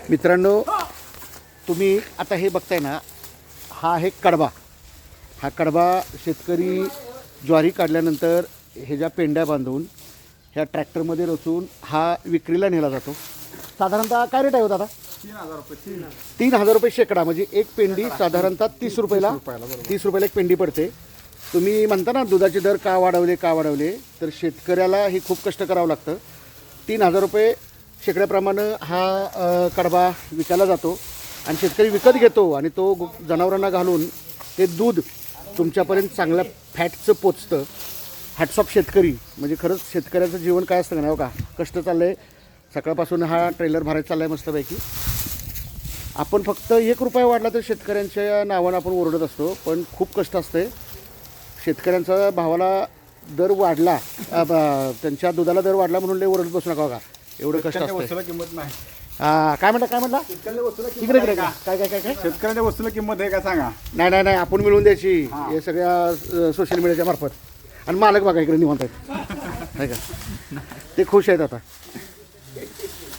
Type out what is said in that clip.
मित्रांनो, तुम्ही आता हे बघताय ना, हा आहे कडबा. हा कडबा शेतकरी ज्वारी काढल्यानंतर हे ज्या पेंड्या बांधून ह्या ट्रॅक्टरमध्ये रचून हा विक्रीला नेला जातो. साधारणतः काय रेट आहे होता आता? 3000 रुपये. 3000 रुपये शेकडा. म्हणजे एक पेंडी साधारणतः 30 रुपयाला 30 रुपयाला एक पेंडी पडते. तुम्ही म्हणता ना दुधाचे दर का वाढवले, तर शेतकऱ्याला हे खूप कष्ट करावं लागतं. 3000 रुपये शेकड्याप्रमाणे हा कडबा विकायला जातो आणि शेतकरी विकत घेतो आणि तो जनावरांना घालून ते दूध तुमच्यापर्यंत चांगल्या फॅटचं पोचतं. हॅट्स ऑफ शेतकरी. म्हणजे खरंच शेतकऱ्याचं जीवन काय असतं ना, का कष्ट चाललं आहे. सकाळपासून हा ट्रेलर भरायचा चालला आहे मस्तपैकी. आपण फक्त 1 रुपया वाढला तर शेतकऱ्यांच्या नावानं आपण ओरडत असतो, पण खूप कष्ट असते शेतकऱ्यांचा. भावाला दर वाढला, त्यांच्या दुधाला दर वाढला म्हणून लय ओरडत बसू नका. बघा एवढं कष्ट असतं. वस्तूला किंमत नाही. काय म्हटला इकडे काय शेतकऱ्याच्या वस्तूला किंमत आहे का सांगा. नाही आपण मिळवून द्यायची हे सगळ्या सोशल मीडियाच्या मार्फत. आणि मालक बघा इकडे निवांत आहेत, आहे का? ते खुश आहेत आता.